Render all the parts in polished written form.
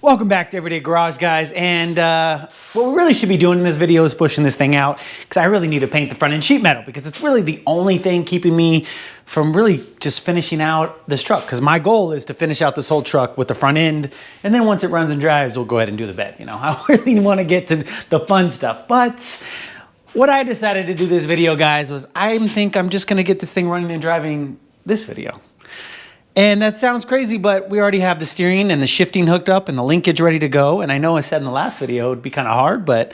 Welcome back to Everyday Garage, guys, and what we really should be doing in this video is pushing this thing out, because I really need to paint the front end sheet metal, because it's really the only thing keeping me from really just finishing out this truck, because my goal is to finish out this whole truck with the front end, and then once it runs and drives, we'll go ahead and do the bed. You know, I really want to get to the fun stuff, but what I decided to do this video, guys, was I think I'm just going to get this thing running and driving this video. And that sounds crazy, but we already have the steering and the shifting hooked up and the linkage ready to go. And I know I said in the last video it would be kind of hard, but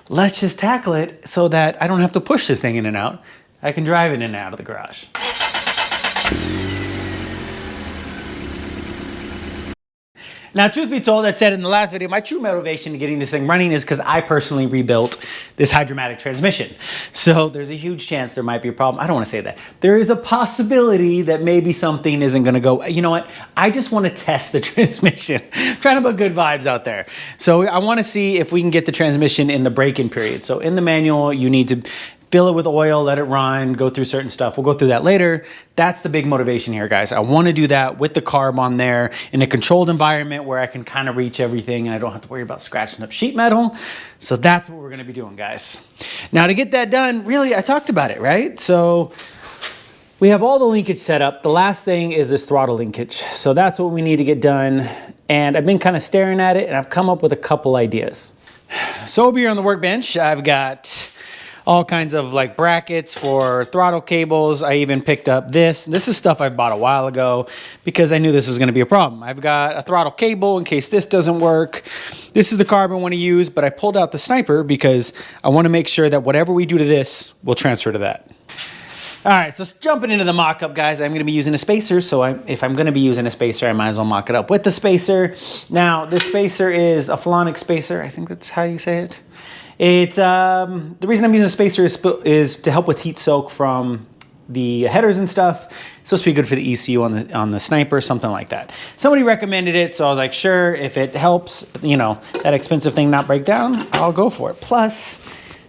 let's just tackle it so that I don't have to push this thing in and out. I can drive it in and out of the garage. Now, truth be told, I said in the last video, my true motivation to getting this thing running is because I personally rebuilt this hydromatic transmission. So there's a huge chance there might be a problem. I don't want to say that. There is a possibility that maybe something isn't going to go. You know what? I just want to test the transmission. I'm trying to put good vibes out there. So I want to see if we can get the transmission in the break-in period. So in the manual, you need to fill it with oil, let it run, go through certain stuff. We'll go through that later. That's the big motivation here, guys. I want to do that with the carb on there in a controlled environment where I can kind of reach everything and I don't have to worry about scratching up sheet metal. So that's what we're going to be doing, guys. Now, to get that done, really, I talked about it, right? So we have all the linkage set up. The last thing is this throttle linkage. So that's what we need to get done. And I've been kind of staring at it and I've come up with a couple ideas. So over here on the workbench, I've got all kinds of like brackets for throttle cables. I even picked up this. This is stuff I bought a while ago because I knew this was going to be a problem. I've got a throttle cable in case this doesn't work. This is the carb I want to use, but I pulled out the sniper because I want to make sure that whatever we do to this will transfer to that. All right, so jumping into the mock-up, guys, I'm going to be using a spacer. So if I'm going to be using a spacer, I might as well mock it up with the spacer. Now, this spacer is a Flonic spacer. I think that's how you say it. It's the reason I'm using a spacer is to help with heat soak from the headers and stuff. It's supposed to be good for the ECU on the sniper, something like that. Somebody recommended it, so I was like, sure, if it helps, you know, that expensive thing not break down, I'll go for it. Plus,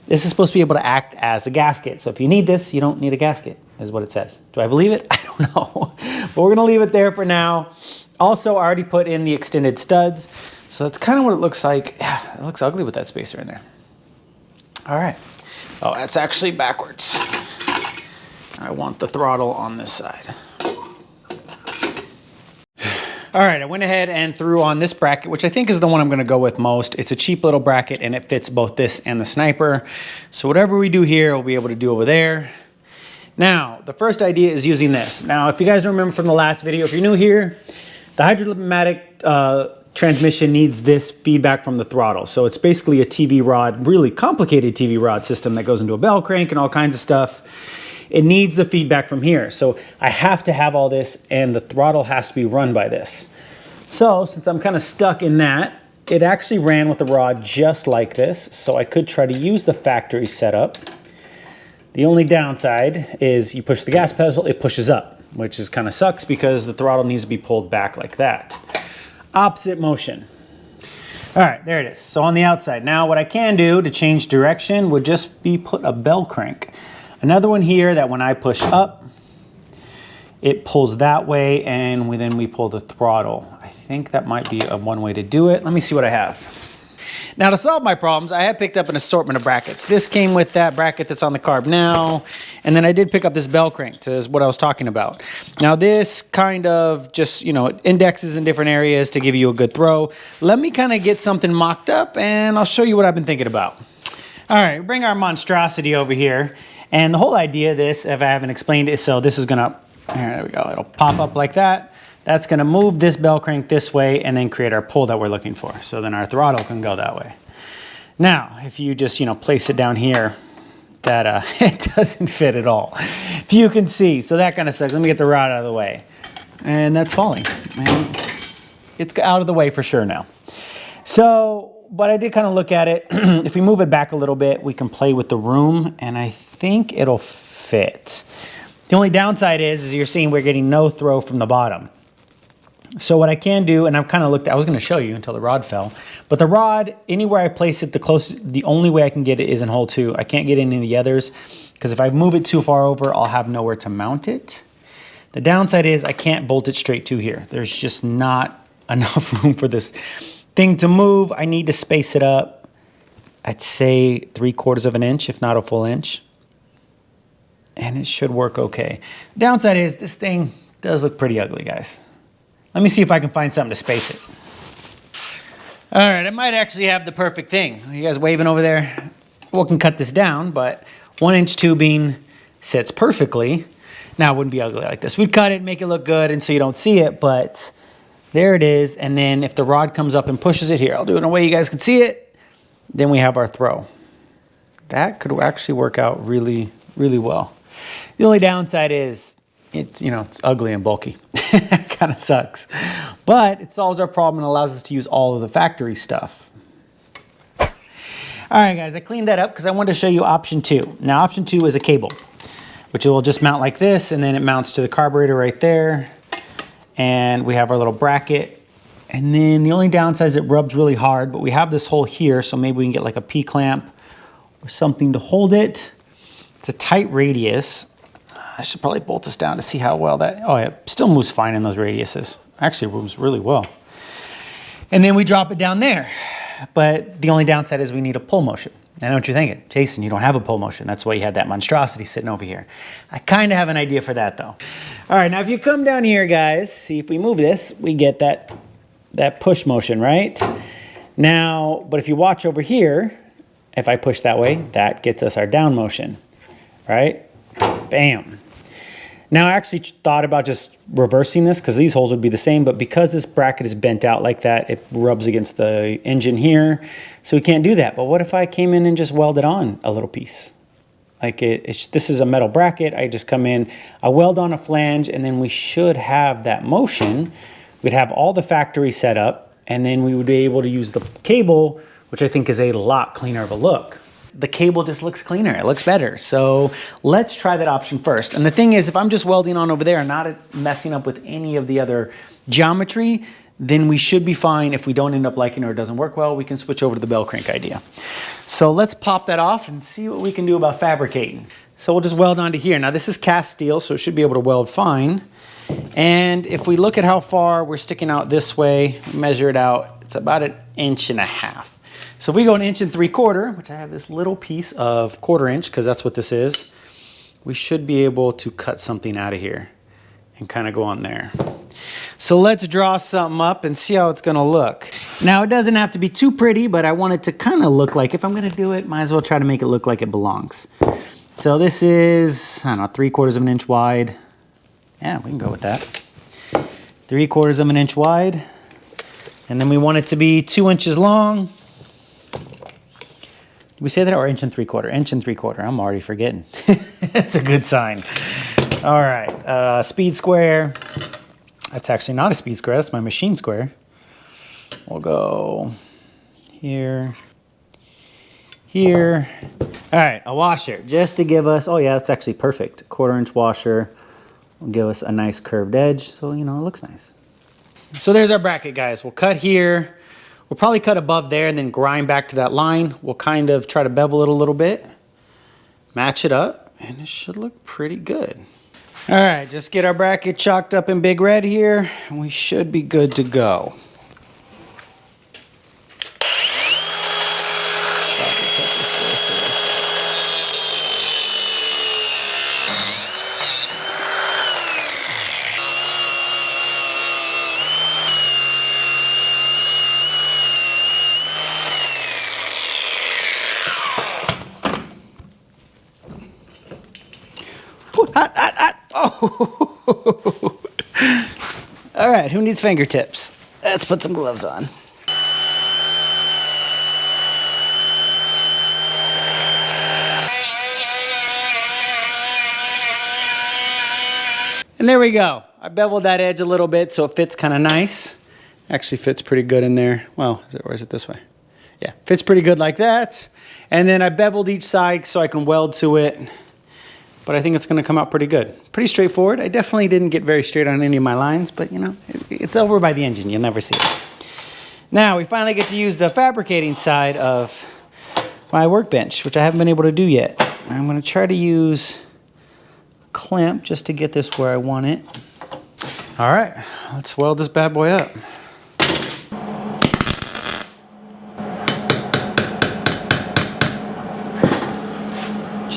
this is supposed to be able to act as a gasket. So if you need this, you don't need a gasket, is what it says. Do I believe it? I don't know. But we're gonna leave it there for now. Also, I already put in the extended studs. So that's kind of what it looks like. Yeah, it looks ugly with that spacer in there. All right. Oh, that's actually backwards. I want the throttle on this side. All right, I went ahead and threw on this bracket, which I think is the one I'm gonna go with most. It's a cheap little bracket and it fits both this and the sniper. So whatever we do here, we'll be able to do over there. Now, the first idea is using this. Now, if you guys remember from the last video, if you're new here, the hydromatic transmission needs this feedback from the throttle. So it's basically a TV rod, really complicated TV rod system that goes into a bell crank and all kinds of stuff. It needs the feedback from here. So I have to have all this and the throttle has to be run by this. So since I'm kind of stuck in that, it actually ran with the rod just like this. So I could try to use the factory setup. The only downside is you push the gas pedal, it pushes up, which is kind of sucks because the throttle needs to be pulled back like that. Opposite motion. All right, there it is. So on the outside. Now what I can do to change direction would just be put a bell crank. Another one here that when I push up, it pulls that way and then we pull the throttle. I think that might be one way to do it. Let me see what I have. Now to solve my problems, I have picked up an assortment of brackets. This came with that bracket that's on the carb now. And then I did pick up this bell crank, is what I was talking about. Now this kind of just, you know, indexes in different areas to give you a good throw. Let me kind of get something mocked up and I'll show you what I've been thinking about. All right, bring our monstrosity over here. And the whole idea of this, if I haven't explained it, so this is gonna, there we go, it'll pop up like that. That's gonna move this bell crank this way and then create our pull that we're looking for. So then our throttle can go that way. Now, if you just, you know, place it down here, that it doesn't fit at all. If you can see, so that kind of sucks. Let me get the rod out of the way. And that's falling. And it's out of the way for sure now. So, but I did kind of look at it. If we move it back a little bit, we can play with the room and I think it'll fit. The only downside is you're seeing we're getting no throw from the bottom. So what I can do, and I've kind of looked, I was going to show you until the rod fell, but the rod, anywhere I place it, the only way I can get it is in hole 2. I can't get any of the others because if I move it too far over, I'll have nowhere to mount it. The downside is I can't bolt it straight to here. There's just not enough room for this thing to move, I need to space it up, I'd say 3/4 of an inch, if not a full inch. And it should work okay. The downside is this thing does look pretty ugly, guys. Let me see if I can find something to space it. All right, I might actually have the perfect thing. You guys waving over there? We can cut this down, but 1-inch tubing sits perfectly. Now it wouldn't be ugly like this. We'd cut it, make it look good, and so you don't see it, but there it is. And then if the rod comes up and pushes it here, I'll do it in a way you guys can see it. Then we have our throw. That could actually work out really, really well. The only downside is it's, you know, it's ugly and bulky. Kind of sucks. But it solves our problem and allows us to use all of the factory stuff. All right, guys, I cleaned that up because I wanted to show you option 2. Now, option 2 is a cable, which it will just mount like this, and then it mounts to the carburetor right there. And we have our little bracket. And then the only downside is it rubs really hard, but we have this hole here, so maybe we can get like a P-clamp or something to hold it. It's a tight radius. I should probably bolt this down to see how well that, oh yeah, still moves fine in those radiuses. Actually moves really well. And then we drop it down there. But the only downside is we need a pull motion. I know what you're thinking. Jason, you don't have a pull motion. That's why you had that monstrosity sitting over here. I kind of have an idea for that though. All right, now if you come down here, guys, see if we move this, we get that push motion, right? Now, but if you watch over here, if I push that way, that gets us our down motion, right? Bam. Now I actually thought about just reversing this because these holes would be the same, but because this bracket is bent out like that, it rubs against the engine here, so we can't do that. But what if I came in and just welded on a little piece? Like this is a metal bracket, I just come in, I weld on a flange, and then we should have that motion. We'd have all the factory set up, and then we would be able to use the cable, which I think is a lot cleaner of a look. The cable just looks cleaner, it looks better. So let's try that option first. And the thing is, if I'm just welding on over there and not messing up with any of the other geometry, then we should be fine. If we don't end up liking it or it doesn't work well, we can switch over to the bell crank idea. So let's pop that off and see what we can do about fabricating. So we'll just weld onto here. Now this is cast steel, so it should be able to weld fine. And if we look at how far we're sticking out this way, measure it out, it's about 1.5 inches. So if we go 1 3/4 inches, which I have this little piece of 1/4 inch, because that's what this is, we should be able to cut something out of here and kind of go on there. So let's draw something up and see how it's gonna look. Now it doesn't have to be too pretty, but I want it to kind of look like, if I'm gonna do it, might as well try to make it look like it belongs. So this is, I don't know, 3/4 of an inch wide. Yeah, we can go with that. 3/4 of an inch wide. And then we want it to be 2 inches long. Did we say that, or 1 3/4 inches? 1 3/4 inches, I'm already forgetting. That's a good sign. All right, speed square. That's actually not a speed square, that's my machine square. We'll go here, here. All right, a washer, just to give us, oh yeah, that's actually perfect. 1/4 inch washer will give us a nice curved edge, so you know, it looks nice. So there's our bracket, guys. We'll cut here. We'll probably cut above there and then grind back to that line. We'll kind of try to bevel it a little bit, match it up, and it should look pretty good. All right, just get our bracket chalked up in big red here, and we should be good to go. Hot, hot, hot. Oh. All right, who needs fingertips? Let's put some gloves on. And there we go. I beveled that edge a little bit so it fits kind of nice. Actually fits pretty good in there. Well, or is it this way? Yeah, fits pretty good like that. And then I beveled each side so I can weld to it. But I think it's going to come out pretty good. Pretty straightforward. I definitely didn't get very straight on any of my lines, but you know, it's over by the engine. You'll never see it. Now we finally get to use the fabricating side of my workbench, which I haven't been able to do yet. I'm going to try to use a clamp just to get this where I want it. All right, let's weld this bad boy up.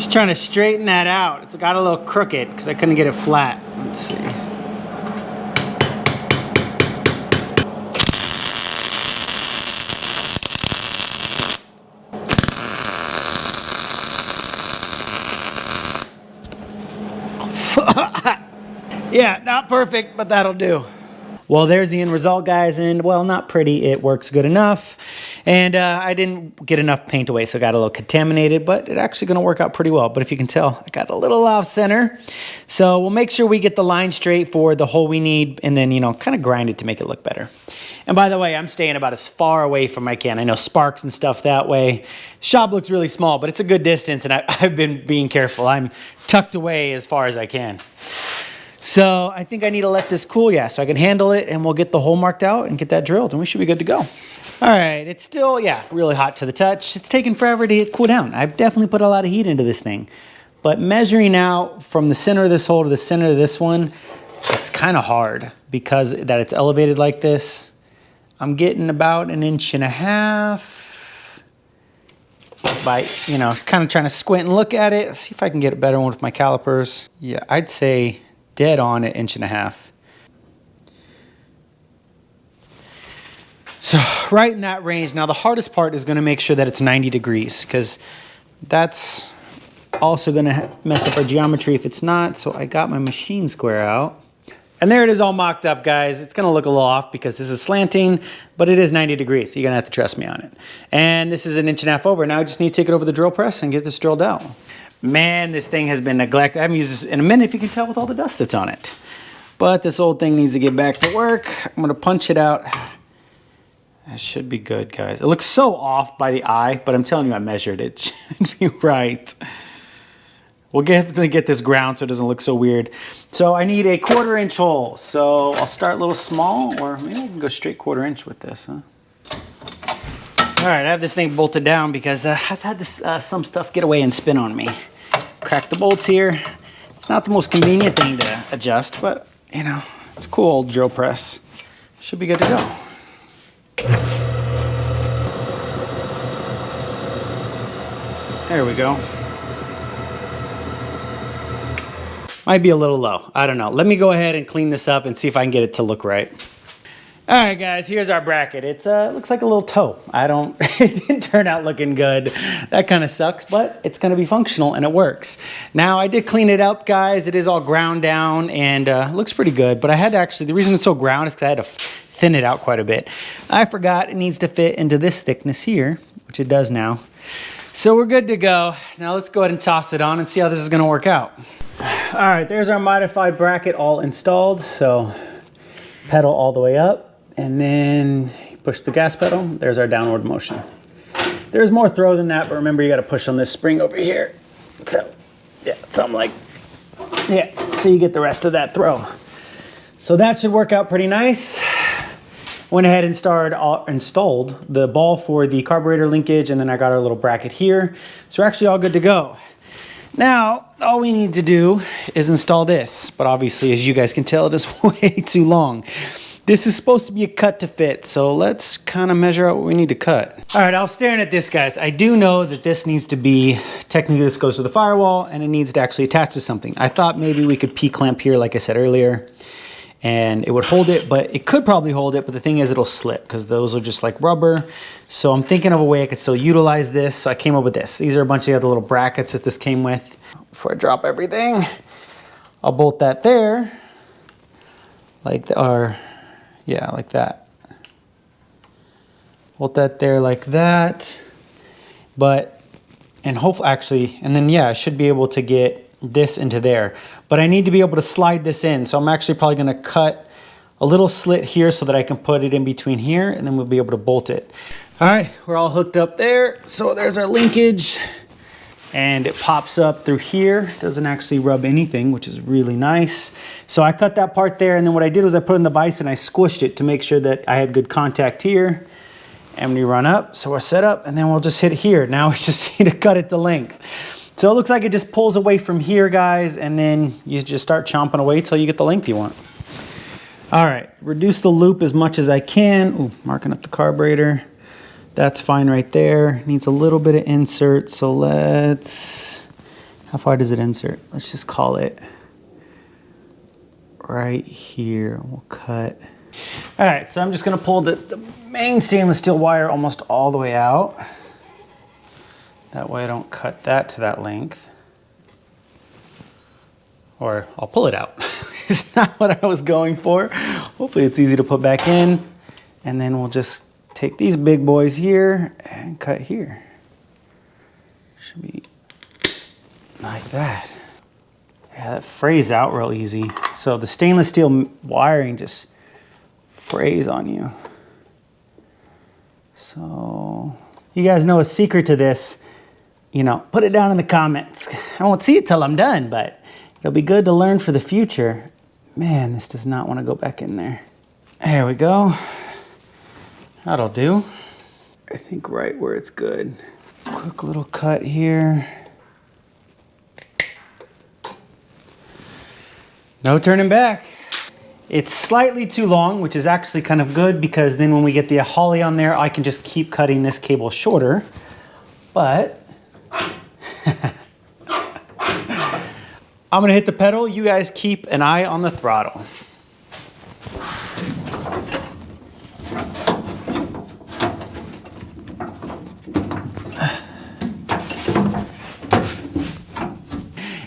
Just trying to straighten that out. It's got a little crooked because I couldn't get it flat. Let's see. Yeah, not perfect, but that'll do. Well, there's the end result, guys, and well, not pretty. It works good enough. And I didn't get enough paint away, so it got a little contaminated, but it's actually gonna work out pretty well. But if you can tell, I got a little off center. So we'll make sure we get the line straight for the hole we need, and then, you know, kind of grind it to make it look better. And by the way, I'm staying about as far away from I can. I know sparks and stuff that way. Shop looks really small, but it's a good distance, and I've been being careful. I'm tucked away as far as I can. So I think I need to let this cool, yeah, so I can handle it, and we'll get the hole marked out and get that drilled, and we should be good to go. All right, it's still, yeah, really hot to the touch. It's taken forever to cool down. I've definitely put a lot of heat into this thing. But measuring out from the center of this hole to the center of this one, it's kind of hard because that it's elevated like this. I'm getting about 1.5 inches by, you know, kind of trying to squint and look at it. See if I can get a better one with my calipers. Yeah, I'd say dead on at 1.5 inches. So right in that range. Now the hardest part is going to make sure that it's 90 degrees because that's also going to mess up our geometry if it's not. So I got my machine square out. And there it is all mocked up, guys. It's going to look a little off because this is slanting, but it is 90 degrees. So you're going to have to trust me on it. And this is 1.5 inches over. Now I just need to take it over the drill press and get this drilled out. Man, this thing has been neglected. I haven't used this in a minute, if you can tell with all the dust that's on it. But this old thing needs to get back to work. I'm going to punch it out. That should be good, guys. It looks so off by the eye, but I'm telling you, I measured it. It should be right. We'll definitely get this ground so it doesn't look so weird. So I need a 1/4 inch hole. So I'll start a little small, or maybe I can go straight 1/4 inch with this, huh? All right, I have this thing bolted down because I've had this some stuff get away and spin on me. Crack the bolts here. It's not the most convenient thing to adjust, but you know, it's a cool old drill press. Should be good to go. There we go. Might be a little low. I don't know. Let me go ahead and clean this up and see if I can get it to look right. All right, guys, here's our bracket. It's looks like a little toe. It didn't turn out looking good. That kind of sucks, but it's gonna be functional and it works. Now, I did clean it up, guys. It is all ground down and looks pretty good, but I had to actually, the reason it's so ground is because I had to thin it out quite a bit. I forgot it needs to fit into this thickness here, which it does now. So we're good to go. Now let's go ahead and toss it on and see how this is gonna work out. All right, there's our modified bracket all installed. So pedal all the way up and then push the gas pedal. There's our downward motion. There's more throw than that, but remember you gotta push on this spring over here. So yeah, something like, yeah, so you get the rest of that throw. So that should work out pretty nice. Went ahead and installed the ball for the carburetor linkage, and then I got our little bracket here. So we're actually all good to go. Now, all we need to do is install this, but obviously, as you guys can tell, it is way too long. This is supposed to be a cut to fit, so let's kind of measure out what we need to cut. All right, I was staring at this, guys. I do know that this needs to be, technically this goes to the firewall, and it needs to actually attach to something. I thought maybe we could P-clamp here, like I said earlier, and it would hold it, but it could probably hold it, but the thing is it'll slip because those are just like rubber. So I'm thinking of a way I could still utilize this. So I came up with this. These are a bunch of other little brackets that this came with. Before I drop everything, I'll bolt that there, like like that. Bolt that there like that. And hopefully actually, and then yeah, I should be able to get this into there, but I need to be able to slide this in. So I'm actually probably going to cut a little slit here so that I can put it in between here, and then we'll be able to bolt it. All right, we're all hooked up there. So there's our linkage, and it pops up through here. Doesn't actually rub anything, which is really nice. So I cut that part there, and then what I did was I put in the vise and I squished it to make sure that I had good contact here. And we run up, so we're set up, and then we'll just hit here. Now we just need to cut it to length. So it looks like it just pulls away from here, guys, and then you just start chomping away till you get the length you want. All right, reduce the loop as much as I can. Ooh, marking up the carburetor. That's fine right there. Needs a little bit of insert, so let's How far does it insert? Let's just call it right here. We'll cut. All right, so I'm just gonna pull the main stainless steel wire almost all the way out. That way I don't cut that to that length. Or I'll pull it out. It's not what I was going for. Hopefully it's easy to put back in. And then we'll just take these big boys here and cut here. Should be like that. Yeah, that frays out real easy. So the stainless steel wiring just frays on you. So you guys know a secret to this, you know, put it down in the comments. I won't see it till I'm done, but it'll be good to learn for the future. Man, this does not want to go back in there. There we go. That'll do. I think right where it's good. Quick little cut here. No turning back. It's slightly too long, which is actually kind of good because then when we get the holly on there, I can just keep cutting this cable shorter. But I'm gonna hit the pedal. You guys keep an eye on the throttle.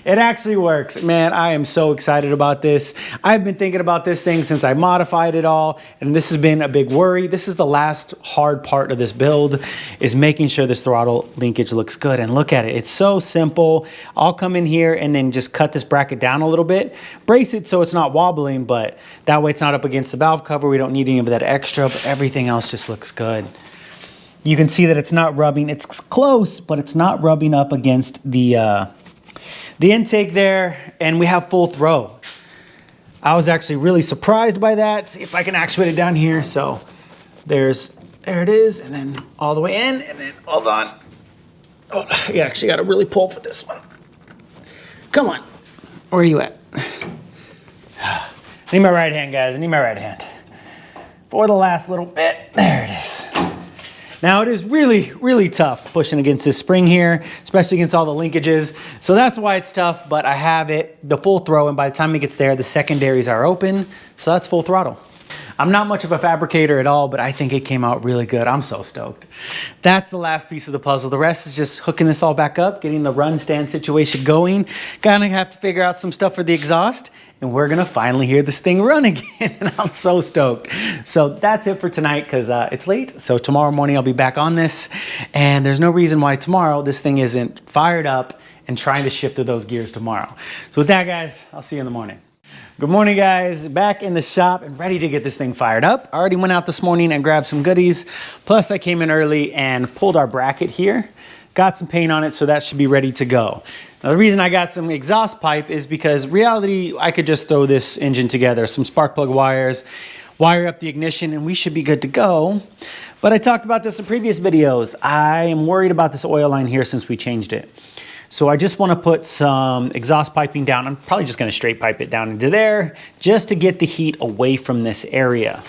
It actually works. Man, I am so excited about this. I've been thinking about this thing since I modified it all, and this has been a big worry. This is the last hard part of this build, is making sure this throttle linkage looks good. And look at it, it's so simple. I'll come in here and then just cut this bracket down a little bit, brace it so it's not wobbling, but that way it's not up against the valve cover. We don't need any of that extra, but everything else just looks good. You can see that it's not rubbing. It's close, but it's not rubbing up against the intake there, and we have full throw. I was actually really surprised by that. See if I can actuate it down here. So there it is, and then all the way in, and then hold on. Oh, you actually got to really pull for this one. Come on, where are you at? I need my right hand, guys. I need my right hand for the last little bit. There it is. Now it is really, really tough pushing against this spring here, especially against all the linkages. So that's why it's tough, but I have it, the full throw, and by the time it gets there, the secondaries are open. So that's full throttle. I'm not much of a fabricator at all, but I think it came out really good. I'm so stoked. That's the last piece of the puzzle. The rest is just hooking this all back up, getting the run stand situation going. Gonna have to figure out some stuff for the exhaust, and we're gonna finally hear this thing run again, and I'm so stoked. So that's it for tonight, because it's late. So tomorrow morning I'll be back on this, and there's no reason why tomorrow this thing isn't fired up and trying to shift through those gears tomorrow. So with that, guys, I'll see you in the morning. Good morning, guys. Back in the shop and ready to get this thing fired up. I already went out this morning and grabbed some goodies. Plus I came in early and pulled our bracket here. Got some paint on it, so that should be ready to go. Now, the reason I got some exhaust pipe is because reality, I could just throw this engine together, some spark plug wires, wire up the ignition, and we should be good to go. But I talked about this in previous videos. I am worried about this oil line here since we changed it. So I just want to put some exhaust piping down. I'm probably just going to straight pipe it down into there just to get the heat away from this area.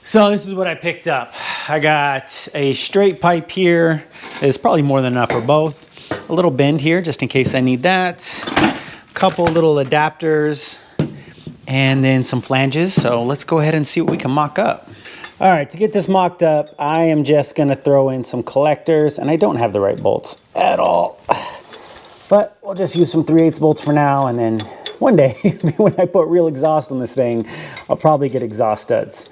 So this is what I picked up. I got a straight pipe here. It's probably more than enough for both. A little bend here just in case I need that. A couple little adapters and then some flanges. So let's go ahead and see what we can mock up. All right, to get this mocked up, I am just going to throw in some collectors, and I don't have the right bolts at all. But we'll just use some 3/8 bolts for now, and then one day when I put real exhaust on this thing, I'll probably get exhaust studs.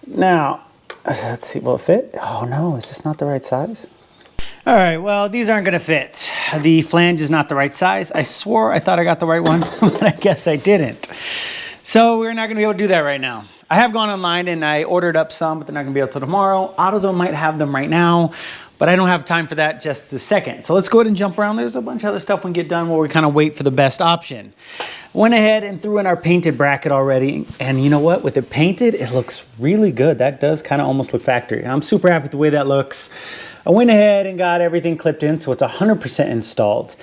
Now, let's see, will it fit? Oh no, is this not the right size? All right, well, these aren't gonna fit. The flange is not the right size. I swore I thought I got the right one, but I guess I didn't. So we're not gonna be able to do that right now. I have gone online and I ordered up some, but they're not gonna be able to tomorrow. AutoZone might have them right now, but I don't have time for that just a second. So let's go ahead and jump around. There's a bunch of other stuff we can get done while we kind of wait for the best option. Went ahead and threw in our painted bracket already. And you know what? With it painted, it looks really good. That does kind of almost look factory. I'm super happy with the way that looks. I went ahead and got everything clipped in, so it's 100% installed.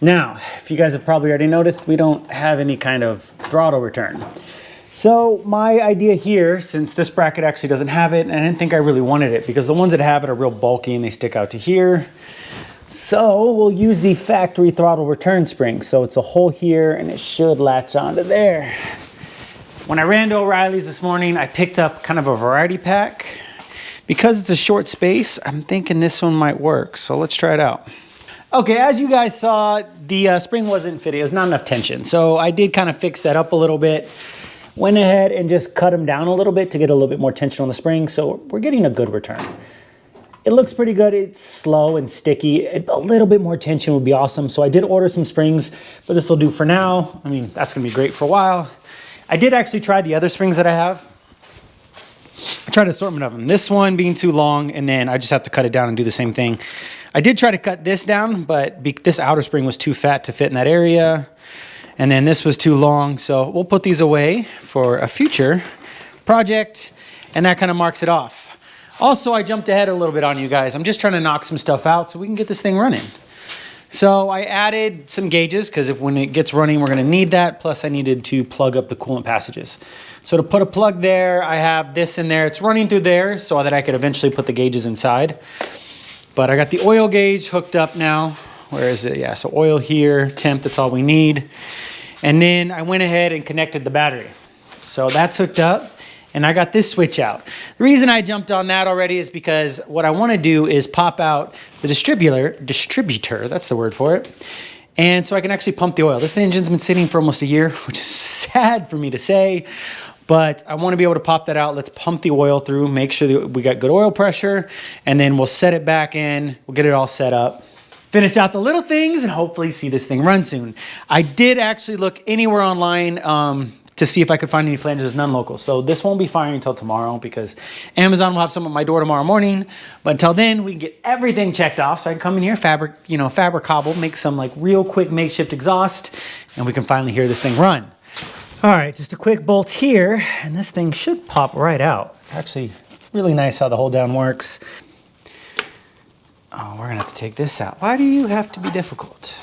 Now, if you guys have probably already noticed, we don't have any kind of throttle return. So my idea here, since this bracket actually doesn't have it, and I didn't think I really wanted it because the ones that have it are real bulky and they stick out to here. So we'll use the factory throttle return spring. So it's a hole here and it should latch onto there. When I ran to O'Reilly's this morning, I picked up kind of a variety pack. Because it's a short space, I'm thinking this one might work. So let's try it out. Okay, as you guys saw, the spring wasn't fitting. It was not enough tension. So I did kind of fix that up a little bit. Went ahead and just cut them down a little bit to get a little bit more tension on the spring. So we're getting a good return. It looks pretty good. It's slow and sticky. A little bit more tension would be awesome. So I did order some springs, but this will do for now. I mean, that's gonna be great for a while. I did actually try the other springs that I have. I tried an assortment of them. This one being too long, and then I just have to cut it down and do the same thing. I did try to cut this down, but this outer spring was too fat to fit in that area. And then this was too long. So we'll put these away for a future project, and that kind of marks it off. Also, I jumped ahead a little bit on you guys. I'm just trying to knock some stuff out so we can get this thing running. So I added some gauges because when it gets running, we're gonna need that. Plus I needed to plug up the coolant passages. So to put a plug there, I have this in there. It's running through there so that I could eventually put the gauges inside. But I got the oil gauge hooked up now. Where is it? Yeah, so oil here, temp, that's all we need. And then I went ahead and connected the battery. So that's hooked up. And I got this switch out. The reason I jumped on that already is because what I want to do is pop out the distributor, that's the word for it. And so I can actually pump the oil. This engine's been sitting for almost a year, which is sad for me to say, but I want to be able to pop that out. Let's pump the oil through, make sure that we got good oil pressure, and then we'll set it back in. We'll get it all set up. Finish out the little things and hopefully see this thing run soon. I did actually look anywhere online to see if I could find any flanges non-local. So this won't be firing until tomorrow because Amazon will have some at my door tomorrow morning. But until then, we can get everything checked off. So I can come in here, Fabricable, make some like real quick makeshift exhaust, and we can finally hear this thing run. All right, just a quick bolt here, and this thing should pop right out. It's actually really nice how the hold down works. Oh, we're gonna have to take this out. Why do you have to be difficult?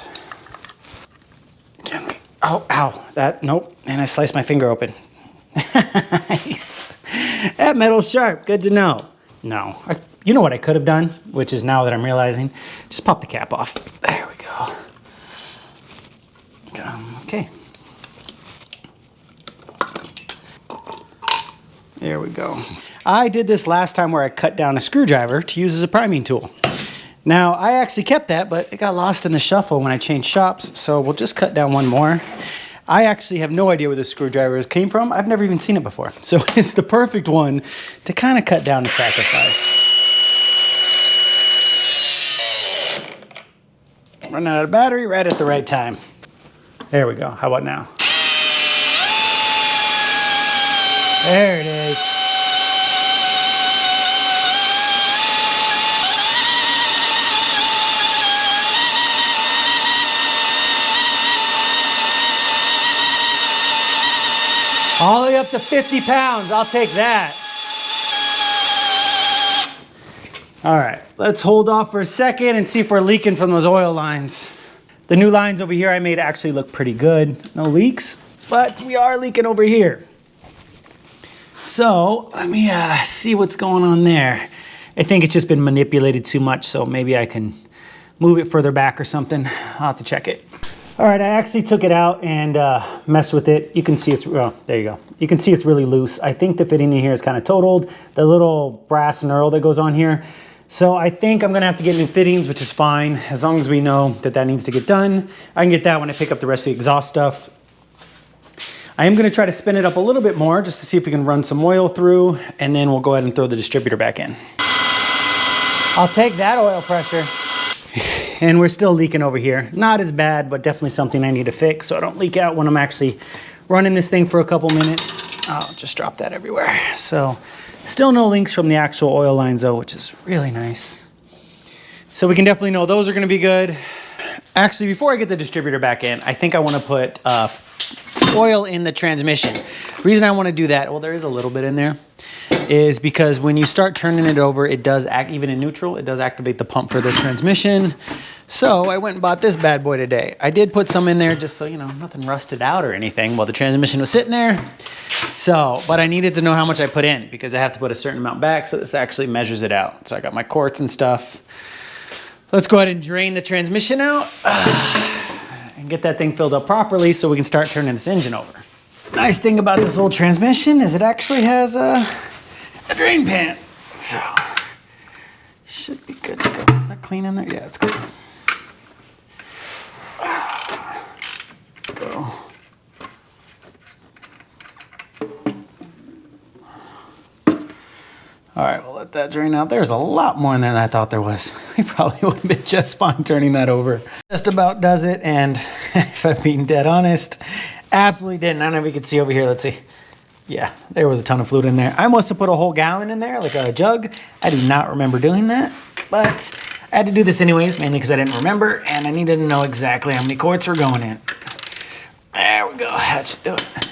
Can we? Oh, ow, nope. And I sliced my finger open. Nice. That metal's sharp, good to know. No, you know what I could have done, which is now that I'm realizing, just pop the cap off. There we go. Okay. There we go. I did this last time where I cut down a screwdriver to use as a priming tool. Now, I actually kept that, but it got lost in the shuffle when I changed shops, so we'll just cut down one more. I actually have no idea where this screwdriver came from. I've never even seen it before. So it's the perfect one to kind of cut down and sacrifice. Running out of battery right at the right time. There we go. How about now? There it is. All the way up to 50 pounds, I'll take that. All right, let's hold off for a second and see if we're leaking from those oil lines. The new lines over here I made actually look pretty good. No leaks, but we are leaking over here. So let me see what's going on there. I think it's just been manipulated too much, so maybe I can move it further back or something. I'll have to check it. All right, I actually took it out and messed with it. You can see it's, oh, there you go. You can see it's really loose. I think the fitting in here is kind of totaled. The little brass knurl that goes on here. So I think I'm gonna have to get new fittings, which is fine. As long as we know that that needs to get done. I can get that when I pick up the rest of the exhaust stuff. I am gonna try to spin it up a little bit more just to see if we can run some oil through, and then we'll go ahead and throw the distributor back in. I'll take that oil pressure. And we're still leaking over here. Not as bad, but definitely something I need to fix so I don't leak out when I'm actually running this thing for a couple minutes. I'll just drop that everywhere. So still no leaks from the actual oil lines though, which is really nice. So we can definitely know those are gonna be good. Actually, before I get the distributor back in, I think I wanna put some oil in the transmission. The reason I wanna do that, well, there is a little bit in there, is because when you start turning it over, it does act, even in neutral, it does activate the pump for the transmission. So I went and bought this bad boy today. I did put some in there just so, you know, nothing rusted out or anything while the transmission was sitting there. So, but I needed to know how much I put in because I have to put a certain amount back, so this actually measures it out. So I got my quarts and stuff. Let's go ahead and drain the transmission out and get that thing filled up properly so we can start turning this engine over. Nice thing about this old transmission is it actually has a drain pan. So, should be good to go. Is that clean in there? Yeah, it's clean. Go. All right, we'll let that drain out. There's a lot more in there than I thought there was. We probably would have been just fine turning that over. Just about does it, and if I'm being dead honest, absolutely didn't. I don't know if you can see over here. Let's see. Yeah, there was a ton of fluid in there. I must have put a whole gallon in there, like a jug. I do not remember doing that, but I had to do this anyways, mainly because I didn't remember, and I needed to know exactly how many quarts were going in. There we go. That should do it.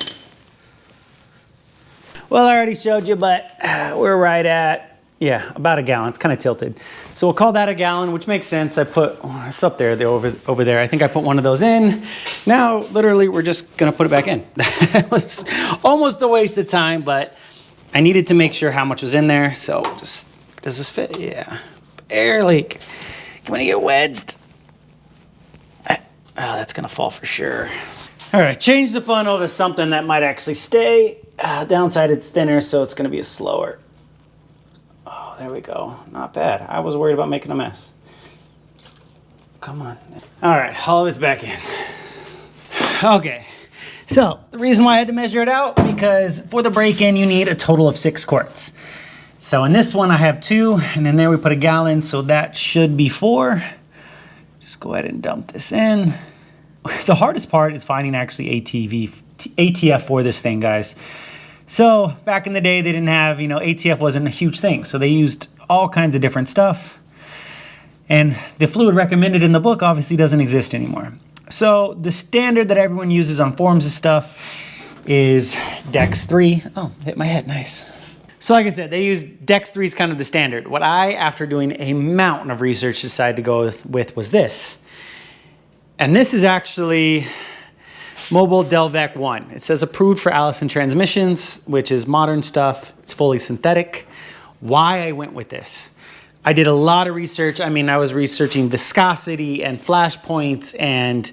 Well, I already showed you, but we're right at, yeah, about a gallon. It's kind of tilted. So we'll call that a gallon, which makes sense. I put, oh, it's up there, over there. I think I put one of those in. Now, literally, we're just going to put it back in. That was almost a waste of time, but I needed to make sure how much was in there. So just, does this fit? Yeah, barely. Can we get wedged? Oh, that's going to fall for sure. All right, change the funnel to something that might actually stay. Downside, it's thinner, so it's going to be slower. Oh, there we go. Not bad. I was worried about making a mess. Come on. All right, all of it's back in. Okay, so the reason why I had to measure it out, because for the break-in, you need a total of 6 quarts. So in this one, I have 2, and in there we put a gallon, so that should be 4. Just go ahead and dump this in. The hardest part is finding actually ATF for this thing, guys. So back in the day, they didn't have, ATF wasn't a huge thing. So they used all kinds of different stuff. And the fluid recommended in the book obviously doesn't exist anymore. So the standard that everyone uses on forums and stuff is Dex 3. Oh, hit my head, nice. So like I said, they use Dex 3 is kind of the standard. What I, after doing a mountain of research, decided to go with was this. And this is actually Mobil Delvec 1. It says approved for Allison transmissions, which is modern stuff. It's fully synthetic. Why I went with this? I did a lot of research. I mean, I was researching viscosity and flash points and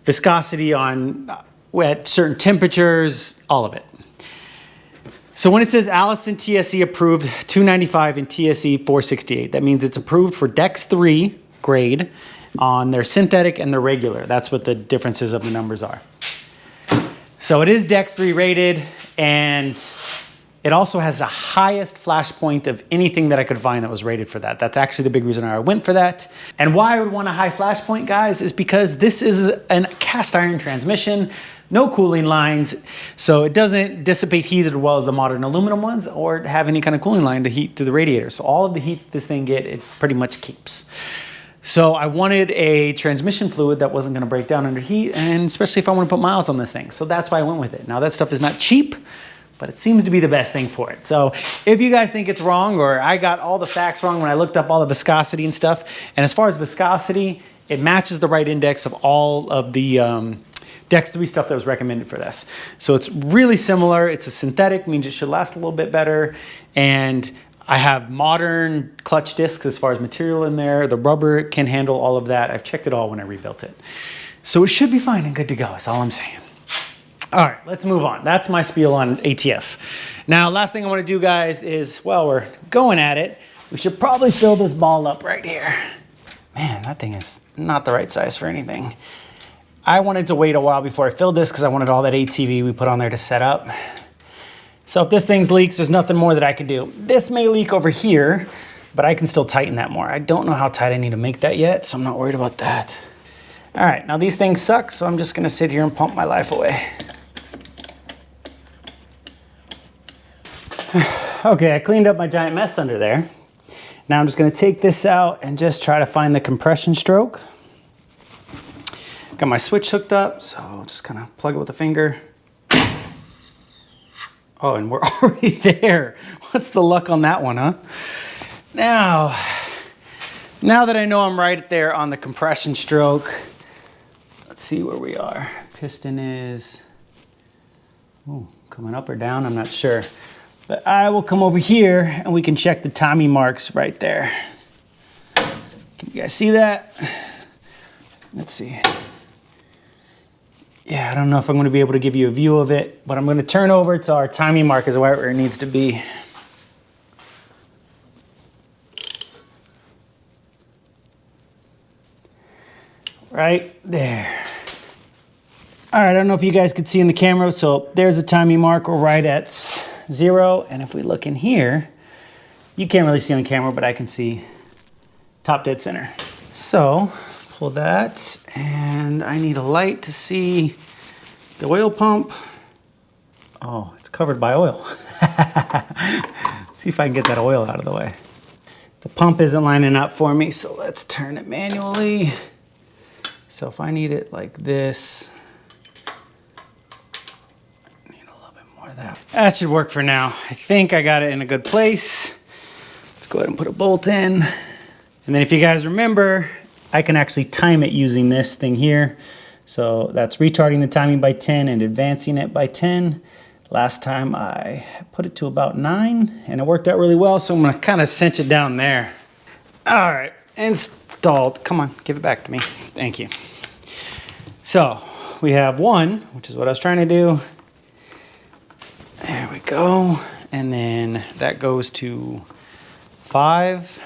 viscosity on at certain temperatures, all of it. So when it says Allison TSE approved 295 and TSE 468, that means it's approved for Dex 3 grade on their synthetic and their regular. That's what the differences of the numbers are. So it is Dex 3 rated, and it also has the highest flash point of anything that I could find that was rated for that. That's actually the big reason I went for that. And why I would want a high flash point, guys, is because this is a cast iron transmission, no cooling lines, so it doesn't dissipate heat as well as the modern aluminum ones or have any kind of cooling line to heat through the radiator. So all of the heat this thing gets, it pretty much keeps. So I wanted a transmission fluid that wasn't going to break down under heat, and especially if I want to put miles on this thing. So that's why I went with it. Now that stuff is not cheap, but it seems to be the best thing for it. So if you guys think it's wrong, or I got all the facts wrong when I looked up all the viscosity and stuff, and as far as viscosity, it matches the right index of all of the Dex 3 stuff that was recommended for this. So it's really similar. It's a synthetic, means it should last a little bit better. And I have modern clutch discs as far as material in there. The rubber can handle all of that. I've checked it all when I rebuilt it. So it should be fine and good to go. That's all I'm saying. All right, let's move on. That's my spiel on ATF. Now, last thing I want to do, guys, is while we're going at it, we should probably fill this ball up right here. Man, that thing is not the right size for anything. I wanted to wait a while before I filled this because I wanted all that ATV we put on there to set up. So if this thing leaks, there's nothing more that I could do. This may leak over here, but I can still tighten that more. I don't know how tight I need to make that yet, so I'm not worried about that. All right, now these things suck, so I'm just gonna sit here and pump my life away. Okay, I cleaned up my giant mess under there. Now I'm just gonna take this out and just try to find the compression stroke. Got my switch hooked up, so I'll just kind of plug it with a finger. Oh, and we're already there. What's the luck on that one, huh? Now that I know I'm right there on the compression stroke, let's see where we are. Piston is coming up or down, I'm not sure. But I will come over here and we can check the timing marks right there. Can You guys see that? Let's see. Yeah, I don't know if I'm going to be able to give you a view of it, but I'm going to turn over to our timing markers right where it needs to be. Right there. All right, I don't know if you guys could see in the camera, so there's a timing marker right at 0, and if we look in here, you can't really see on camera, but I can see top dead center. So, pull that, and I need a light to see the oil pump. Oh, it's covered by oil. See if I can get that oil out of the way. The pump isn't lining up for me, so let's turn it manually. So if I need it like this, that should work for now. I think I got it in a good place. Let's go ahead and put a bolt in. And then if you guys remember, I can actually time it using this thing here. So that's retarding the timing by 10 and advancing it by 10. Last time I put it to about 9 and it worked out really well. So I'm gonna kind of cinch it down there. All right, installed. Come on, give it back to me. Thank you. So we have 1, which is what I was trying to do. There we go. And then that goes to 5.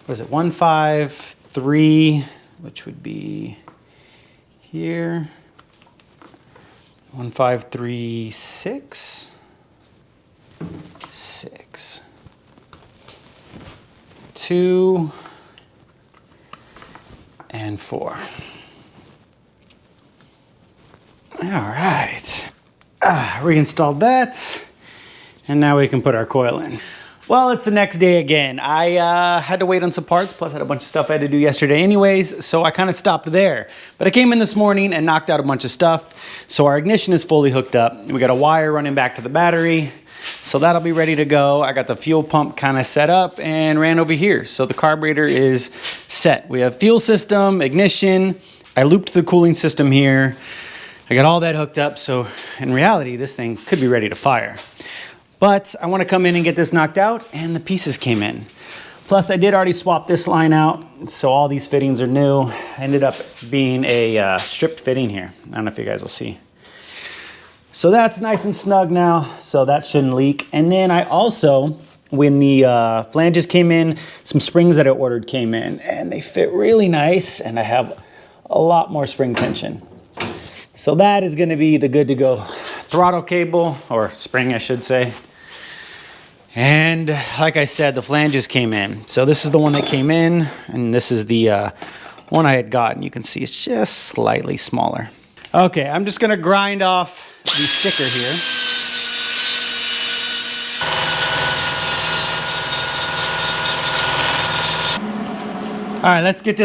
What is it? 1, 5, 3, which would be here. 1, 5, 3, 6. 6. 2 and 4. All right. Reinstalled that, and now we can put our coil in. Well, it's the next day again. I had to wait on some parts, plus I had a bunch of stuff I had to do yesterday anyways, so I kind of stopped there. But I came in this morning and knocked out a bunch of stuff, so our ignition is fully hooked up. We got a wire running back to the battery, so that'll be ready to go. I got the fuel pump kind of set up and ran over here, so the carburetor is set. We have fuel system, ignition. I looped the cooling system here. I got all that hooked up, so in reality, this thing could be ready to fire. But I want to come in and get this knocked out, and the pieces came in. Plus, I did already swap this line out, so all these fittings are new. Ended up being a stripped fitting here. I don't know if you guys will see. So that's nice and snug now, so that shouldn't leak. And then I also, when the flanges came in, some springs that I ordered came in, and they fit really nice, and I have a lot more spring tension. So that is going to be the good to go throttle cable, or spring I should say. And like I said, the flanges came in. So this is the one that came in, and this is the one I had gotten. You can see it's just slightly smaller. Okay, I'm just going to grind off the sticker here. All right, let's get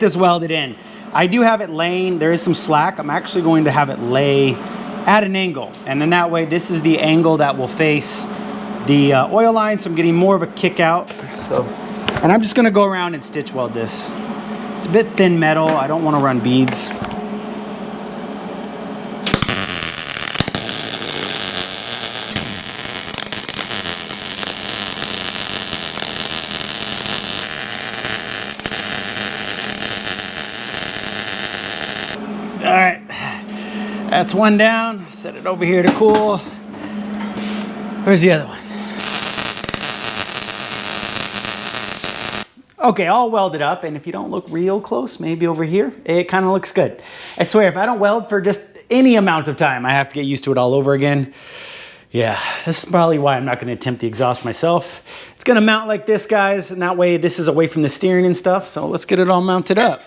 this welded in. I do have it laying, there is some slack. I'm actually going to have it lay at an angle. And then that way, this is the angle that will face the oil line. So I'm getting more of a kick out. And I'm just gonna go around and stitch weld this. It's a bit thin metal. I don't wanna run beads. All right, that's one down. Set it over here to cool. Where's the other one? Okay, all welded up, and if you don't look real close, maybe over here, it kind of looks good. I swear, if I don't weld for just any amount of time, I have to get used to it all over again. Yeah, this is probably why I'm not going to attempt the exhaust myself. It's going to mount like this, guys, and that way this is away from the steering and stuff, so let's get it all mounted up.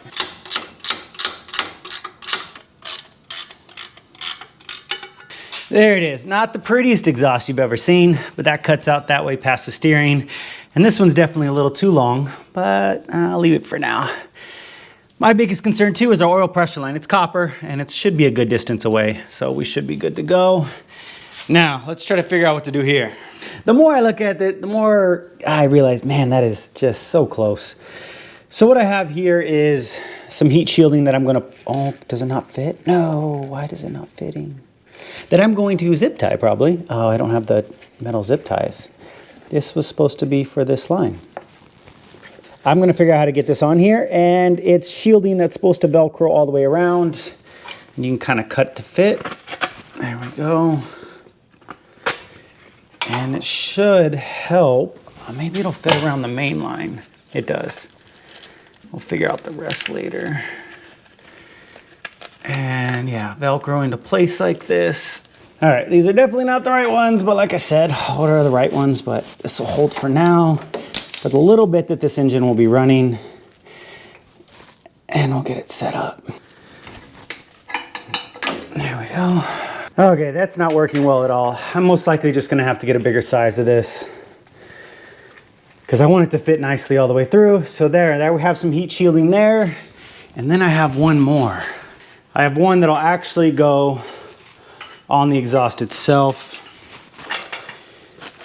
There it is. Not the prettiest exhaust you've ever seen, but that cuts out that way past the steering. And this one's definitely a little too long, but I'll leave it for now. My biggest concern too is our oil pressure line. It's copper and it should be a good distance away, so we should be good to go. Now, let's try to figure out what to do here. The more I look at it, the more I realize, man, that is just so close. So what I have here is some heat shielding that I'm gonna, oh, does it not fit? No, why is it not fitting? That I'm going to zip tie probably. Oh, I don't have the metal zip ties. This was supposed to be for this line. I'm gonna figure out how to get this on here, and it's shielding that's supposed to Velcro all the way around. And you can kind of cut to fit. There we go. And it should help. Maybe it'll fit around the main line. It does. We'll figure out the rest later. And yeah, Velcro into place like this. All right, these are definitely not the right ones, but like I said, what are the right ones? But this will hold for now. For the little bit that this engine will be running, and we'll get it set up. There we go. Okay, that's not working well at all. I'm most likely just gonna have to get a bigger size of this because I want it to fit nicely all the way through. So there we have some heat shielding there. And then I have one more. I have one that'll actually go on the exhaust itself.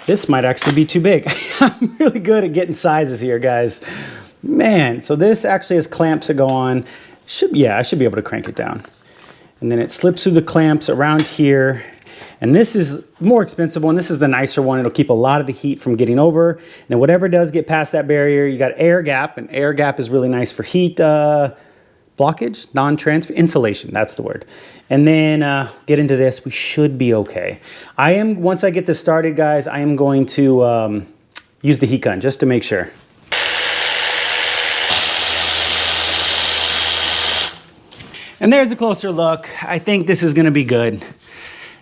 This might actually be too big. I'm really good at getting sizes here, guys. Man, so this actually has clamps that go on. I should be able to crank it down. And then it slips through the clamps around here. And this is more expensive one. This is the nicer one. It'll keep a lot of the heat from getting over. And then whatever does get past that barrier, you got air gap, and air gap is really nice for heat blockage, non-transfer, insulation, that's the word. And then get into this, we should be okay. Once I get this started, guys, I am going to use the heat gun just to make sure. And there's a closer look. I think this is gonna be good.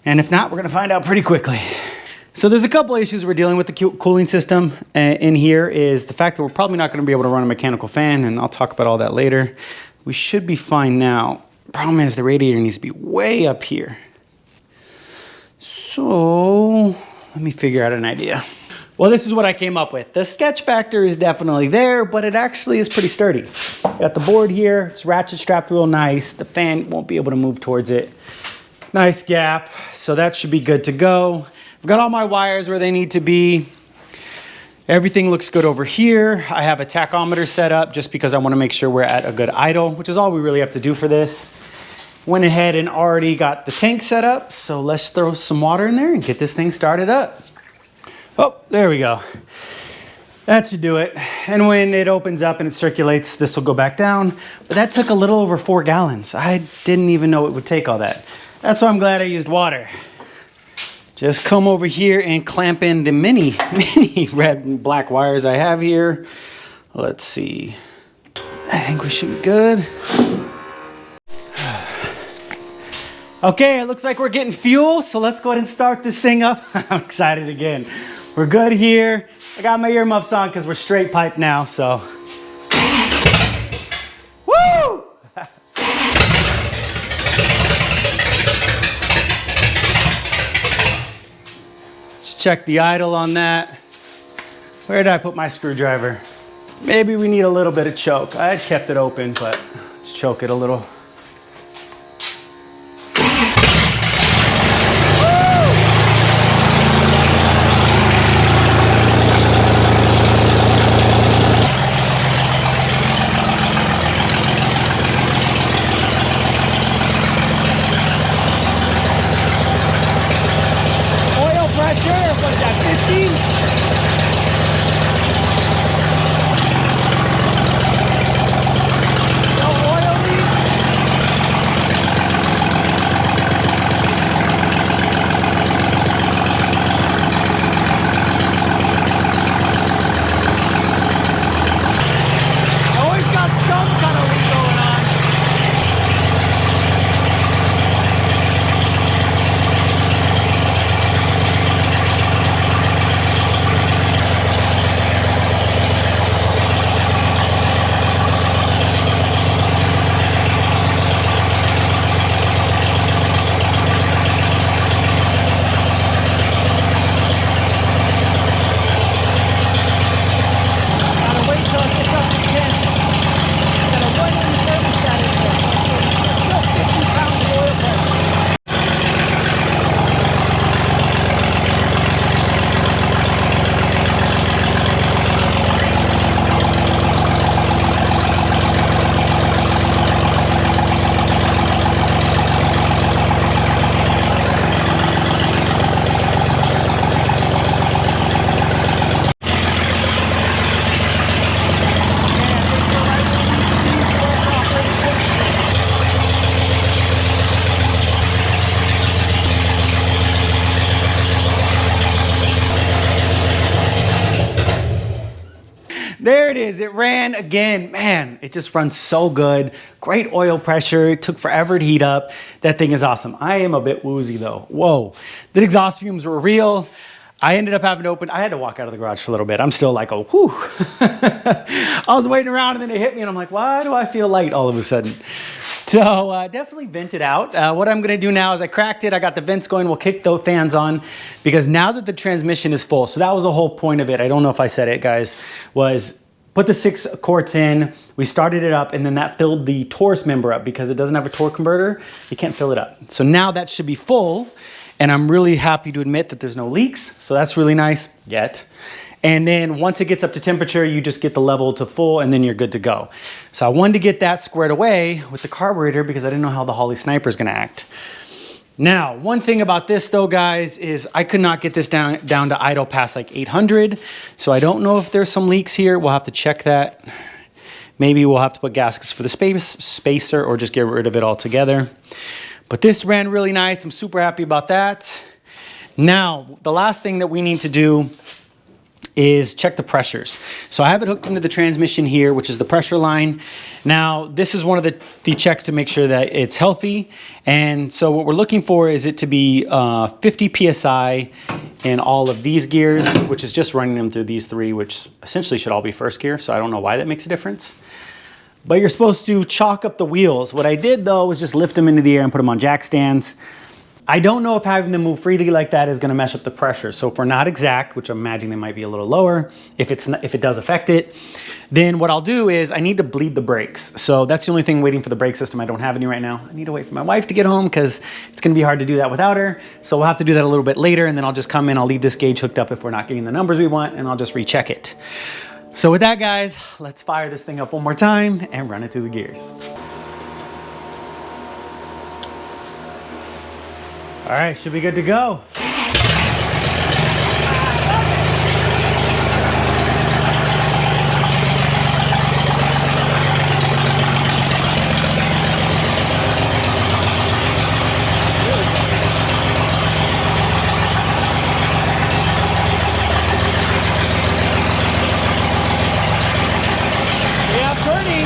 And if not, we're gonna find out pretty quickly. So there's a couple issues we're dealing with the cooling system in here is the fact that we're probably not gonna be able to run a mechanical fan, and I'll talk about all that later. We should be fine now. Problem is the radiator needs to be way up here. So let me figure out an idea. Well, this is what I came up with. The sketch factor is definitely there, but it actually is pretty sturdy. Got the board here, it's ratchet strapped real nice. The fan won't be able to move towards it. Nice gap, so that should be good to go. I've got all my wires where they need to be. Everything looks good over here. I have a tachometer set up just because I want to make sure we're at a good idle, which is all we really have to do for this. Went ahead and already got the tank set up, so let's throw some water in there and get this thing started up. Oh, there we go. That should do it. And when it opens up and it circulates, this will go back down. But that took a little over 4 gallons. I didn't even know it would take all that. That's why I'm glad I used water. Just come over here and clamp in the mini red and black wires I have here. Let's see. I think we should be good. Okay, it looks like we're getting fuel, so let's go ahead and start this thing up. I'm excited again. We're good here. I got my earmuffs on because we're straight pipe now, so. Woo! Let's check the idle on that. Where did I put my screwdriver? Maybe we need a little bit of choke. I had kept it open, but let's choke it a little. There it is. It ran again. Man, it just runs so good. Great oil pressure. It took forever to heat up. That thing is awesome. I am a bit woozy though. Whoa. The exhaust fumes were real. I ended up having to open, I had to walk out of the garage for a little bit. I'm still like, oh, whew. I was waiting around and then it hit me and I'm like, why do I feel light all of a sudden? So definitely vented out. What I'm gonna do now is I cracked it. I got the vents going. We'll kick the fans on because now that the transmission is full, so that was the whole point of it. I don't know if I said it, guys, was put the 6 quarts in, we started it up, and then that filled the Taurus member up because it doesn't have a torque converter. You can't fill it up. So now that should be full, and I'm really happy to admit that there's no leaks. So that's really nice, yet. And then once it gets up to temperature, you just get the level to full and then you're good to go. So I wanted to get that squared away with the carburetor because I didn't know how the Holley Sniper is gonna act. Now, one thing about this though, guys, is I could not get this down to idle past like 800. So I don't know if there's some leaks here. We'll have to check that. Maybe we'll have to put gaskets for the spacer or just get rid of it altogether. But this ran really nice. I'm super happy about that. Now, the last thing that we need to do is check the pressures. So I have it hooked into the transmission here, which is the pressure line. Now, this is one of the checks to make sure that it's healthy. And so what we're looking for is it to be 50 PSI in all of these gears, which is just running them through these 3, which essentially should all be first gear. So I don't know why that makes a difference. But you're supposed to chalk up the wheels. What I did though was just lift them into the air and put them on jack stands. I don't know if having them move freely like that is gonna mess up the pressure. So if we're not exact, which I'm imagining they might be a little lower, if it does affect it, then what I'll do is I need to bleed the brakes. So that's the only thing waiting for the brake system. I don't have any right now. I need to wait for my wife to get home because it's gonna be hard to do that without her. So we'll have to do that a little bit later and then I'll just come in, I'll leave this gauge hooked up if we're not getting the numbers we want and I'll just recheck it. So with that, guys, let's fire this thing up one more time and run it through the gears. All right, should be good to go. Yeah, turning.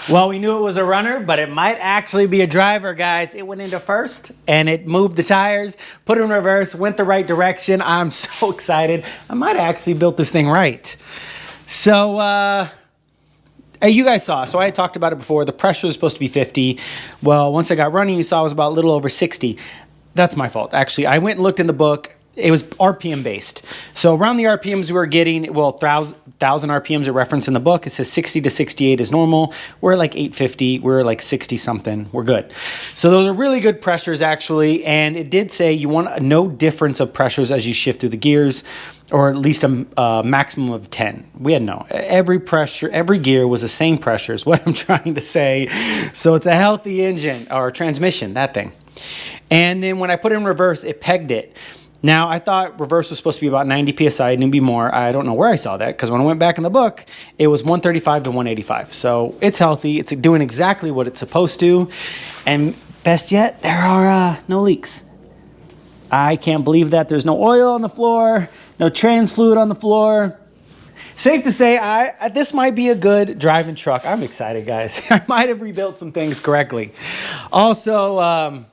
Well, we knew it was a runner, but it might actually be a driver, guys. It went into first and it moved the tires, put it in reverse, went the right direction. I'm so excited. I might have actually built this thing right. So, you guys saw, so I had talked about it before. The pressure was supposed to be 50. Well, once I got running, you saw it was about a little over 60. That's my fault. Actually, I went and looked in the book. It was RPM based. So around the RPMs we were getting, well, 1,000 RPMs are referenced in the book. It says 60 to 68 is normal. We're like 850. We're like 60 something. We're good. So those are really good pressures actually. And it did say you want no difference of pressures as you shift through the gears, or at least a maximum of 10. We had no. Every pressure, every gear was the same pressure is what I'm trying to say. So it's a healthy engine or transmission, that thing. And then when I put it in reverse, it pegged it. Now, I thought reverse was supposed to be about 90 PSI, it didn't be more. I don't know where I saw that, because when I went back in the book, it was 135 to 185. So it's healthy, it's doing exactly what it's supposed to. And best yet, there are no leaks. I can't believe that. There's no oil on the floor, no trans fluid on the floor. Safe to say, this might be a good driving truck. I'm excited, guys. I might have rebuilt some things correctly. Also,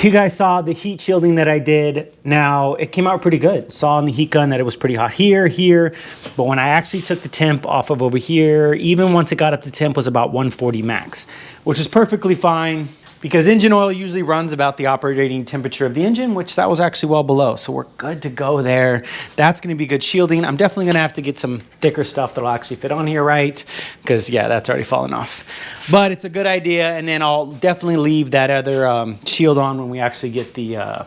you guys saw the heat shielding that I did. Now, it came out pretty good. Saw on the heat gun that it was pretty hot here. But when I actually took the temp off of over here, even once it got up to temp was about 140 max, which is perfectly fine because engine oil usually runs about the operating temperature of the engine, which that was actually well below. So we're good to go there. That's gonna be good shielding. I'm definitely gonna have to get some thicker stuff that'll actually fit on here right, because yeah, that's already fallen off. But it's a good idea, and then I'll definitely leave that other shield on when we actually get the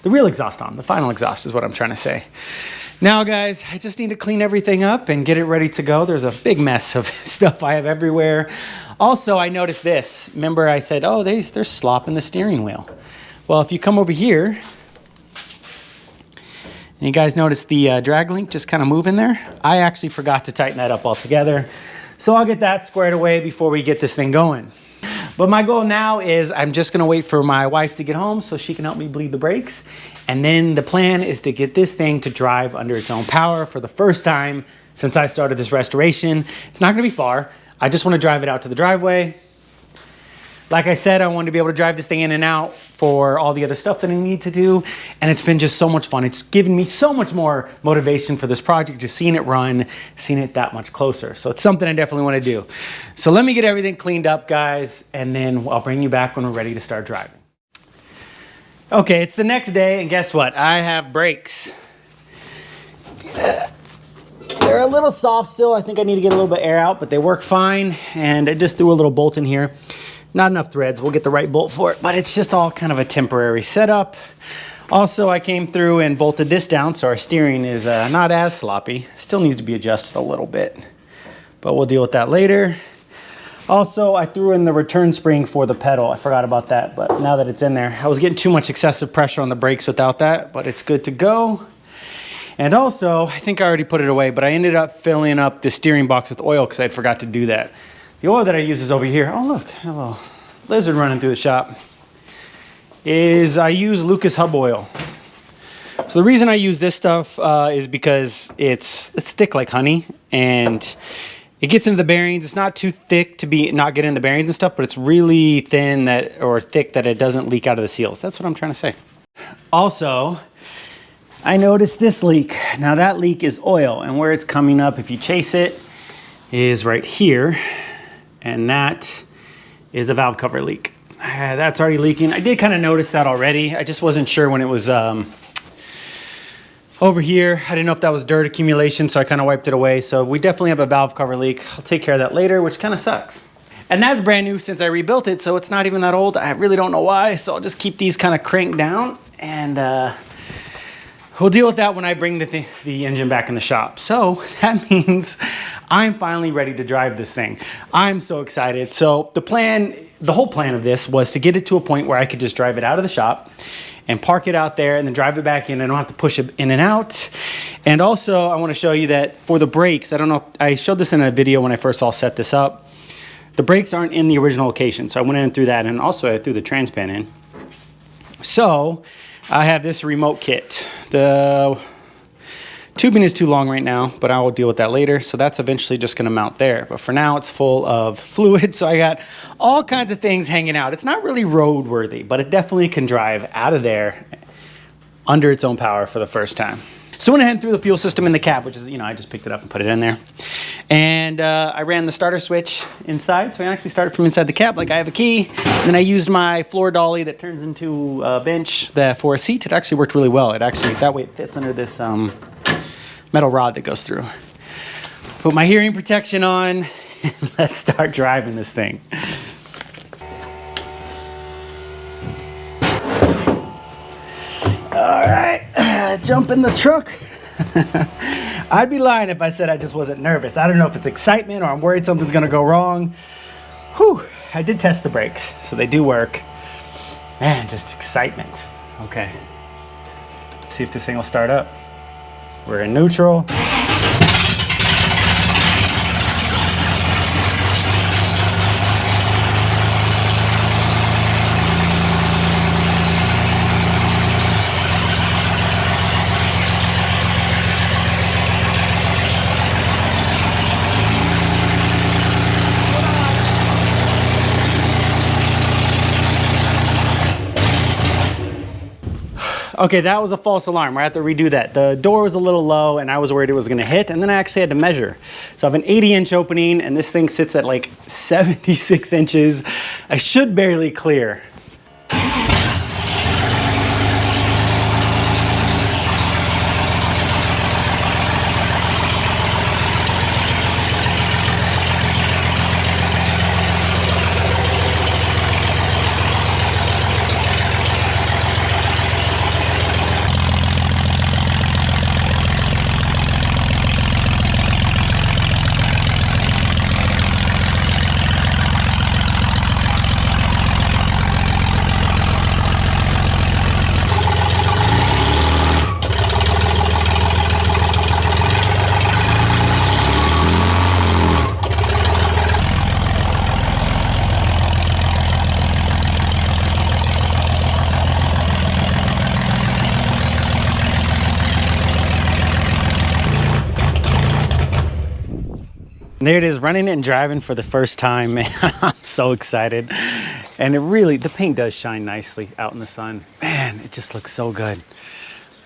real exhaust on. The final exhaust is what I'm trying to say. Now guys, I just need to clean everything up and get it ready to go. There's a big mess of stuff I have everywhere. Also, I noticed this. Remember I said, oh, there's slop in the steering wheel. Well, if you come over here, and you guys notice the drag link just kind of moving there, I actually forgot to tighten that up altogether. So I'll get that squared away before we get this thing going. But my goal now is I'm just gonna wait for my wife to get home so she can help me bleed the brakes. And then the plan is to get this thing to drive under its own power for the first time since I started this restoration. It's not gonna be far. I just wanna drive it out to the driveway. Like I said, I wanted to be able to drive this thing in and out for all the other stuff that I need to do. And it's been just so much fun. It's given me so much more motivation for this project, just seeing it run, seeing it that much closer. So it's something I definitely want to do. So let me get everything cleaned up, guys, and then I'll bring you back when we're ready to start driving. Okay, it's the next day, and guess what? I have brakes. They're a little soft still. I think I need to get a little bit of air out, but they work fine. And I just threw a little bolt in here. Not enough threads, we'll get the right bolt for it, but it's just all kind of a temporary setup. Also, I came through and bolted this down so our steering is not as sloppy. Still needs to be adjusted a little bit, but we'll deal with that later. Also, I threw in the return spring for the pedal. I forgot about that, but now that it's in there, I was getting too much excessive pressure on the brakes without that, but it's good to go. And also, I think I already put it away, but I ended up filling up the steering box with oil because I forgot to do that. The oil that I use is over here. Oh look, I have a lizard running through the shop. I use Lucas Hub oil. So the reason I use this stuff is because it's thick like honey, and it gets into the bearings. It's not too thick to be not get in the bearings and stuff, but it's really thin or thick that it doesn't leak out of the seals. That's what I'm trying to say. Also, I noticed this leak. Now that leak is oil, and where it's coming up, if you chase it, is right here. And that is a valve cover leak. That's already leaking. I did kind of notice that already. I just wasn't sure when it was over here. I didn't know if that was dirt accumulation, so I kind of wiped it away. So we definitely have a valve cover leak. I'll take care of that later, which kind of sucks. And that's brand new since I rebuilt it, so it's not even that old. I really don't know why, so I'll just keep these kind of cranked down, and we'll deal with that when I bring the engine back in the shop. So that means I'm finally ready to drive this thing. I'm so excited. So the whole plan of this was to get it to a point where I could just drive it out of the shop and park it out there and then drive it back in. I don't have to push it in and out. And also I want to show you that for the brakes, I don't know, I showed this in a video when I first all set this up. The brakes aren't in the original location. So I went in and threw that, and also I threw the transpan in. So I have this remote kit. The tubing is too long right now, but I will deal with that later. So that's eventually just gonna mount there. But for now, it's full of fluid. So I got all kinds of things hanging out. It's not really roadworthy, but it definitely can drive out of there under its own power for the first time. So I went ahead and threw the fuel system in the cab, which is, I just picked it up and put it in there. And I ran the starter switch inside. So I actually started from inside the cab like I have a key. And then I used my floor dolly that turns into a bench for a seat. It actually worked really well. That way it fits under this metal rod that goes through. Put my hearing protection on, and let's start driving this thing. All right, jump in the truck. I'd be lying if I said I just wasn't nervous. I don't know if it's excitement or I'm worried something's gonna go wrong. Whew, I did test the brakes, so they do work. Man, just excitement. Okay, let's see if this thing will start up. We're in neutral. Okay, that was a false alarm. I have to redo that. The door was a little low and I was worried it was gonna hit, and then I actually had to measure. So I have an 80-inch opening and this thing sits at like 76 inches. I should barely clear. There it is, running it and driving for the first time, man. I'm so excited. And it really, the paint does shine nicely out in the sun. Man, it just looks so good.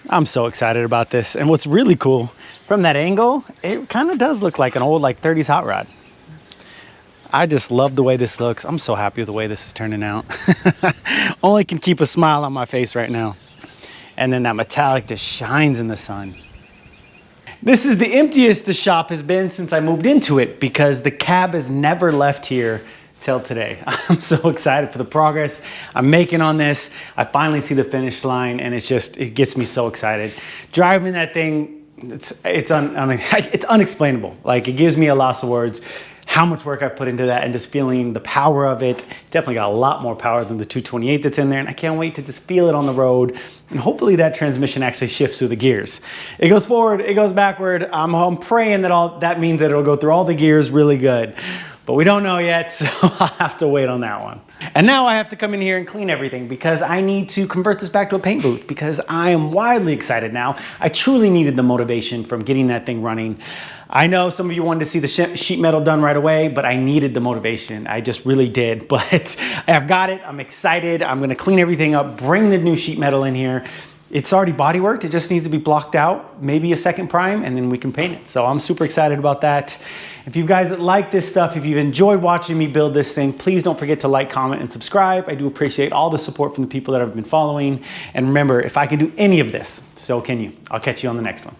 I'm so excited about this. And what's really cool, from that angle, it kind of does look like an old like 30s hot rod. I just love the way this looks. I'm so happy with the way this is turning out. Only can keep a smile on my face right now. And then that metallic just shines in the sun. This is the emptiest the shop has been since I moved into it because the cab has never left here till today. I'm so excited for the progress I'm making on this. I finally see the finish line and it gets me so excited. Driving that thing, it's unexplainable. Like, it gives me a loss of words how much work I've put into that, and just feeling the power of it. Definitely got a lot more power than the 228 that's in there, and I can't wait to just feel it on the road. And hopefully that transmission actually shifts through the gears. It goes forward, it goes backward. I'm praying that means that it'll go through all the gears really good. But we don't know yet, so I'll have to wait on that one. And now I have to come in here and clean everything because I need to convert this back to a paint booth because I am wildly excited now. I truly needed the motivation from getting that thing running. I know some of you wanted to see the sheet metal done right away, but I needed the motivation. I just really did. But I've got it. I'm excited. I'm going to clean everything up, bring the new sheet metal in here. It's already body worked. It just needs to be blocked out, maybe a second prime, and then we can paint it. So I'm super excited about that. If you guys like this stuff, if you've enjoyed watching me build this thing, please don't forget to like, comment, and subscribe. I do appreciate all the support from the people that have been following. And remember, if I can do any of this, so can you. I'll catch you on the next one.